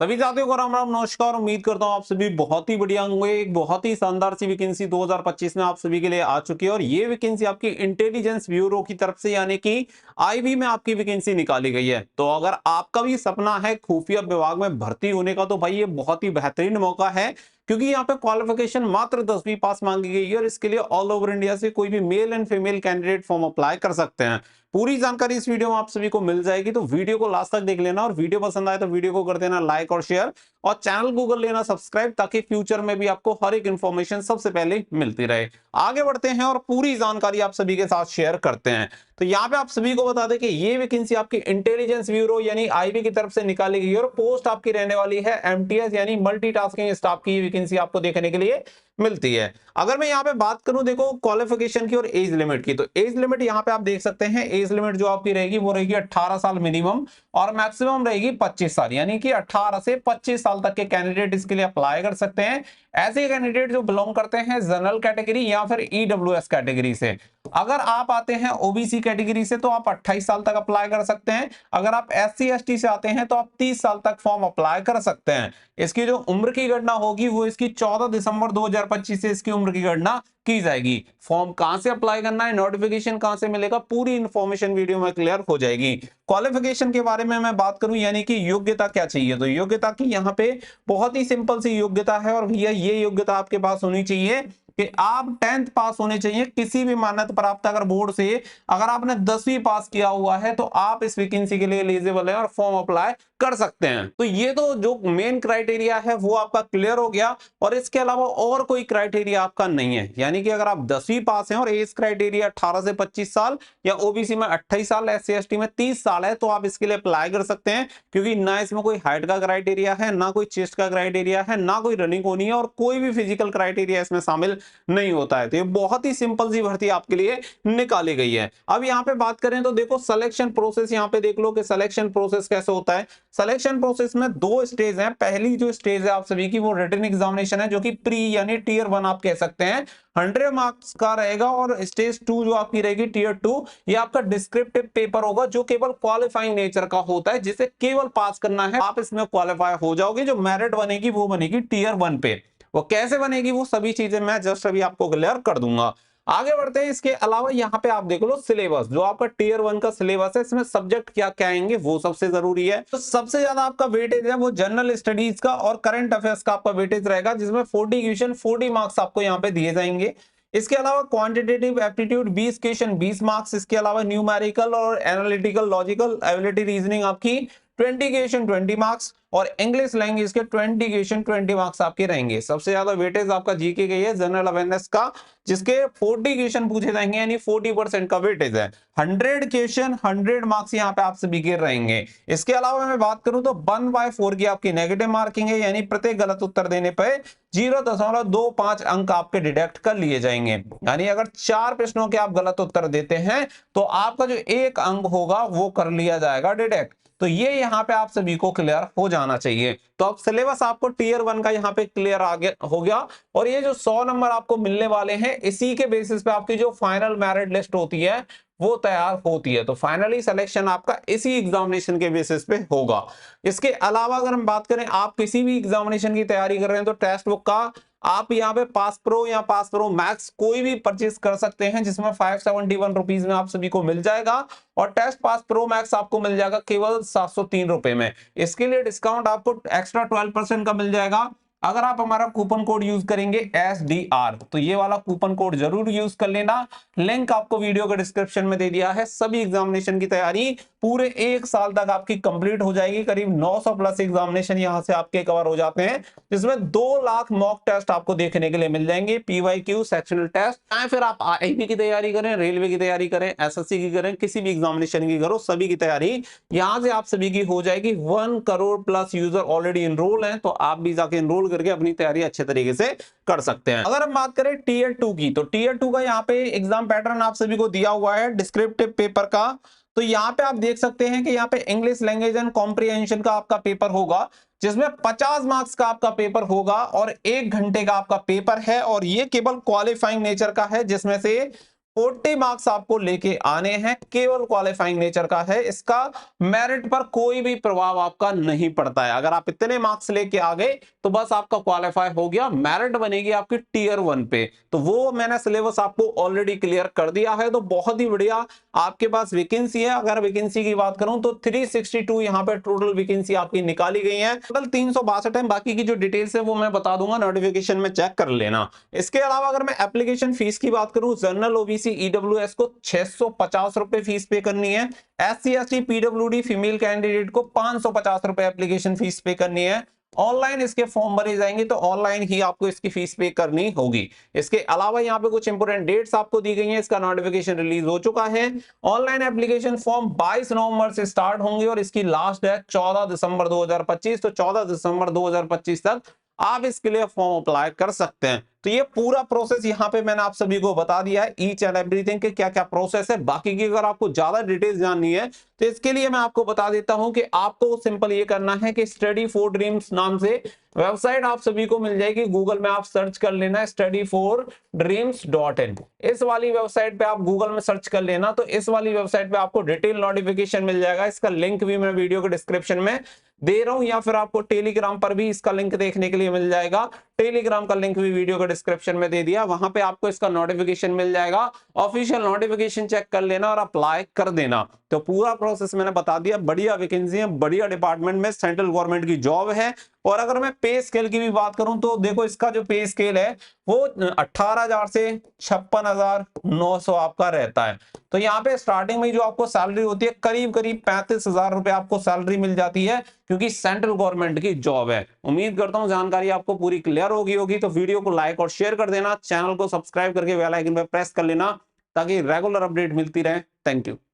सभी साथियों को राम राम नमस्कार। उम्मीद करता हूं आप सभी बहुत ही बढ़िया होंगे। एक बहुत ही शानदार सी वैकेंसी 2025 में आप सभी के लिए आ चुकी है और ये वैकेंसी आपकी इंटेलिजेंस ब्यूरो की तरफ से यानी कि आईबी में आपकी वैकेंसी निकाली गई है। तो अगर आपका भी सपना है खुफिया विभाग में भर्ती होने का तो भाई ये बहुत ही बेहतरीन मौका है, क्योंकि यहाँ पे क्वालिफिकेशन मात्र 10वीं पास मांगी गई है और इसके लिए ऑल ओवर इंडिया से कोई भी male and female candidate form apply कर सकते हैं। पूरी जानकारी इस वीडियो में आप सभी को मिल जाएगी, तो वीडियो को लास्ट तक देख लेना और वीडियो पसंद आए तो वीडियो को कर देना लाइक और शेयर और चैनल को कर लेना सब्सक्राइब, ताकि फ्यूचर में भी आपको हर एक इंफॉर्मेशन सबसे पहले मिलती रहे। आगे बढ़ते हैं और पूरी जानकारी आप सभी के साथ शेयर करते हैं। तो यहाँ पे आप सभी को बता दें कि ये वैकेंसी आपकी इंटेलिजेंस ब्यूरो यानी आईबी की तरफ से निकाली गई है और पोस्ट आपकी रहने वाली है एमटीएस यानी मल्टीटास्किंग स्टाफ की वैकेंसी आपको देखने के लिए मिलती है। अगर मैं यहाँ पे बात करूं देखो क्वालिफिकेशन की और एज लिमिट की, तो एज लिमिट यहाँ पे आप देख सकते हैं। एज लिमिट जो आपकी रहेगी वो रहेगी 18 साल मिनिमम और मैक्सिमम रहेगी 25 साल, यानी कि 18 से 25 साल तक के कैंडिडेट इसके लिए अप्लाई कर सकते हैं। ऐसे कैंडिडेट जो बिलोंग करते हैं जनरल कैटेगरी या फिर ईडब्ल्यूएस कैटेगरी से। अगर आप आते हैं ओबीसी कैटेगरी से तो आप 28 साल तक अप्लाई कर सकते हैं। अगर आप एससी एसटी से आते हैं तो आप 30 साल तक फॉर्म अप्लाई कर सकते हैं। इसकी जो उम्र की गणना होगी वो इसकी 14 दिसंबर 2025 से इसकी उम्र की गणना की जाएगी। फॉर्म कहां से अप्लाई करना है, नोटिफिकेशन कहां से मिलेगा, पूरी इंफॉर्मेशन वीडियो में क्लियर हो जाएगी। क्वालिफिकेशन के बारे में मैं बात करूं यानी कि योग्यता क्या चाहिए, तो योग्यता की यहाँ पे बहुत ही सिंपल सी योग्यता है और भैया ये योग्यता आपके पास होनी चाहिए कि आप 10th पास होने चाहिए किसी भी मान्यता प्राप्त अगर बोर्ड से। अगर आपने 10वीं पास किया हुआ है तो आप इस वैकेंसी के लिए एलिजिबल है और फॉर्म अप्लाई कर सकते हैं। तो ये तो जो मेन क्राइटेरिया है वो आपका क्लियर हो गया और इसके अलावा और कोई क्राइटेरिया आपका नहीं है। यानी कि अगर आप 10वीं पास हैं और एज क्राइटेरिया 18 से 25 साल या ओबीसी में 28 साल, एससी एसटी में 30 साल है तो आप इसके लिए अप्लाई कर सकते हैं, क्योंकि ना इसमें कोई हाइट का क्राइटेरिया है, ना कोई चेस्ट का क्राइटेरिया है, ना कोई रनिंग होनी है और कोई भी फिजिकल क्राइटेरिया इसमें शामिल नहीं होता है। तो ये बहुत ही सिंपल सी भर्ती आपके लिए निकाली गई है। अब यहाँ पे बात करें तो देखो सिलेक्शन प्रोसेस यहाँ पे देख लो कि सिलेक्शन प्रोसेस कैसे होता है। सिलेक्शन प्रोसेस में दो स्टेज हैं। पहली जो स्टेज है आप सभी की वो रिटन एग्जामिनेशन है, जो कि प्री यानी टीयर 1 आप कह सकते हैं, 100 मार्क्स का रहेगा। और स्टेज 2 जो आपकी रहेगी टीयर 2, ये आपका डिस्क्रिप्टिव पेपर होगा जो केवल क्वालिफाइंग नेचर का होता है, जिसे केवल पास करना है, आप इसमें क्वालिफाई हो जाओगे। जो मेरिट बनेगी वो बनेगी टीयर 1 पे। वो कैसे बनेगी वो सभी चीजें मैं जस्ट अभी आपको क्लियर कर दूंगा। आगे बढ़ते हैं। इसके अलावा यहाँ पे आप देख लो सिलेबस, जो आपका टीयर 1 का सिलेबस है, इसमें सब्जेक्ट क्या क्या आएंगे वो सबसे जरूरी है। तो सबसे ज्यादा आपका वेटेज है वो जनरल स्टडीज का और करंट अफेयर्स का आपका वेटेज रहेगा, जिसमें 40 क्वेश्चन 40 मार्क्स आपको यहाँ पे दिए जाएंगे। इसके अलावा क्वांटिटेटिव एप्टीट्यूड 20 क्वेश्चन 20 मार्क्स। इसके अलावा न्यूमेरिकल और एनालिटिकल लॉजिकल एबिलिटी रीजनिंग आपकी 20 क्वेश्चन 20 मार्क्स और इंग्लिश लैंग्वेज के 20 क्वेश्चन 20 मार्क्स आपके रहेंगे। सबसे ज्यादा वेटेज आपका जीके का है जनरल अवेयरनेस का, जिसके 40 क्वेश्चन पूछे जाएंगे यानी 40% का वेटेज है। 100 क्वेश्चन 100 मार्क्स यहाँ पे आपसे बिके रहेंगे। इसके अलावा मैं बात करूं तो 1/4 की आपकी नेगेटिव मार्किंग है, यानी प्रत्येक गलत उत्तर देने पर 0.25 अंक आपके डिडक्ट कर लिए जाएंगे। यानी अगर 4 प्रश्नों के आप गलत उत्तर देते हैं तो आपका जो 1 अंक होगा वो कर लिया जाएगा डिडक्ट। तो ये यहाँ पे आप सभी को क्लियर हो जाना चाहिए। तो अब सिलेबस आपको टीयर 1 का यहाँ पे क्लियर आगे हो गया और ये जो 100 नंबर आपको मिलने वाले हैं, इसी के बेसिस पे आपकी जो फाइनल मेरिट लिस्ट होती है वो तैयार होती है। तो फाइनली सिलेक्शन आपका इसी एग्जामिनेशन के बेसिस पे होगा। इसके अलावा अगर हम बात करें, आप किसी भी एग्जामिनेशन की तैयारी कर रहे हैं तो टेक्स्ट बुक का आप यहाँ पे पास प्रो या पास प्रो मैक्स कोई भी परचेज कर सकते हैं, जिसमें 571 रुपीज में आप सभी को मिल जाएगा और टेस्ट पास प्रो मैक्स आपको मिल जाएगा केवल 703 रुपए में। इसके लिए डिस्काउंट आपको एक्स्ट्रा 12% का मिल जाएगा अगर आप हमारा कूपन कोड यूज करेंगे SDR। तो ये वाला कूपन कोड जरूर यूज कर लेना। लिंक आपको वीडियो के डिस्क्रिप्शन में दे दिया है। सभी एग्जामिनेशन की तैयारी पूरे 1 साल तक आपकी कंप्लीट हो जाएगी। करीब 900 प्लस एग्जामिनेशन यहां से आपके कवर हो जाते हैं, जिसमें 2 लाख मॉक टेस्ट आपको देखने के लिए मिल जाएंगे, PYQ सेक्शनल टेस्ट। चाहे फिर आप IB की तैयारी करें, रेलवे की तैयारी करें, SSC की करें, किसी भी एग्जामिनेशन की करो, सभी की तैयारी यहां से आप सभी की हो जाएगी। 1 crore plus user already enroll हैं, तो आप भी जाके इनरोल करके अपनी तैयारी अच्छे तरीके से कर सकते हैं। अगर हम बात करें टीयर 2 की, तो टीयर 2 का यहाँ पे एग्जाम पैटर्न आप सभी को दिया हुआ है डिस्क्रिप्टिव पेपर का। तो यहाँ पे आप देख सकते हैं कि यहाँ पे इंग्लिश लैंग्वेज एंड कॉम्प्रिहेंशन का आपका पेपर होगा, जिसमें 50 मार्क्स का आपका पेपर होगा और 1 घंटे का आपका पेपर है और ये केवल क्वालिफाइंग नेचर का है, जिसमें से 40 मार्क्स आपको लेके आने हैं, केवल क्वालिफाइंग नेचर का है, इसका मेरिट पर कोई भी प्रभाव आपका नहीं पड़ता है। अगर आप इतने मार्क्स लेके आ गए तो बस आपका क्वालिफाई हो गया, मेरिट बनेगी आपकी टीयर 1 पे। तो वो मैंने सिलेबस आपको ऑलरेडी क्लियर कर दिया है। तो बहुत ही बढ़िया आपके पास वैकेंसी है। अगर वैकेंसी की बात करूं तो 362 यहाँ पे टोटल वैकेंसी आपकी निकाली गई है। टोटल 362 है। बाकी की जो डिटेल्स है वो मैं बता दूंगा, नोटिफिकेशन में चेक कर लेना। इसके अलावा अगर मैं एप्लीकेशन फीस की बात करूं, जनरल ओबीसी ईडब्ल्यूएस को 650 रुपए फीस पे करनी है। SC ST PWD female candidate को 550 रुपए एप्लीकेशन फीस पे करनी है। ऑनलाइन इसके फॉर्म भरे जाएंगे तो ऑनलाइन ही आपको इसकी फीस पे करनी होगी। इसके अलावा यहाँ पे कुछ इंपोर्टेंट डेट्स आपको दी गई हैं। इसका नोटिफिकेशन रिलीज हो चुका है। ऑनलाइन एप्लीकेशन फॉर्म 22 नवंबर से स्टार्ट होंगे और इसकी लास्ट है 14 दिसंबर 2025। तो 14 दिसंबर 2025 तक आप इसके लिए फॉर्म अप्लाई कर सकते हैं। तो ये पूरा प्रोसेस यहाँ पे मैंने आप सभी को बता दिया है, ईच एंड एवरीथिंग के क्या क्या प्रोसेस है। बाकी की अगर आपको ज्यादा डिटेल्स जाननी है तो इसके लिए मैं आपको बता देता हूं कि आपको सिंपल ये करना है कि स्टडी फॉर ड्रीम्स नाम से वेबसाइट आप सभी को मिल जाएगी। गूगल में आप सर्च कर लेना studyfordreams.in। इस वाली वेबसाइट पे आप गूगल में सर्च कर लेना तो इस वाली वेबसाइट पे आपको डिटेल नोटिफिकेशन मिल जाएगा। इसका लिंक भी मैं वीडियो के डिस्क्रिप्शन में दे रहा हूं, या फिर आपको टेलीग्राम पर भी इसका लिंक देखने के लिए मिल जाएगा। टेलीग्राम का लिंक भी वीडियो के डिस्क्रिप्शन में दे दिया, वहां पे आपको इसका नोटिफिकेशन मिल जाएगा। ऑफिशियल नोटिफिकेशन चेक कर लेना और अप्लाई कर देना। तो पूरा प्रोसेस मैंने बता दिया। बढ़िया वैकेंसी है, बढ़िया डिपार्टमेंट में सेंट्रल गवर्नमेंट की जॉब है। और अगर मैं पे स्केल की भी बात करूं तो देखो इसका जो पे स्केल है वो 18,000 से 56,900 आपका रहता है। तो यहाँ पे स्टार्टिंग में जो आपको सैलरी होती है करीब करीब 35,000 रुपए आपको सैलरी मिल जाती है, क्योंकि सेंट्रल गवर्नमेंट की जॉब है। उम्मीद करता हूं जानकारी आपको पूरी क्लियर होगी। तो वीडियो को लाइक और शेयर कर देना, चैनल को सब्सक्राइब करके बेल आइकन पर प्रेस कर लेना ताकि रेगुलर अपडेट मिलती रहे। Thank you.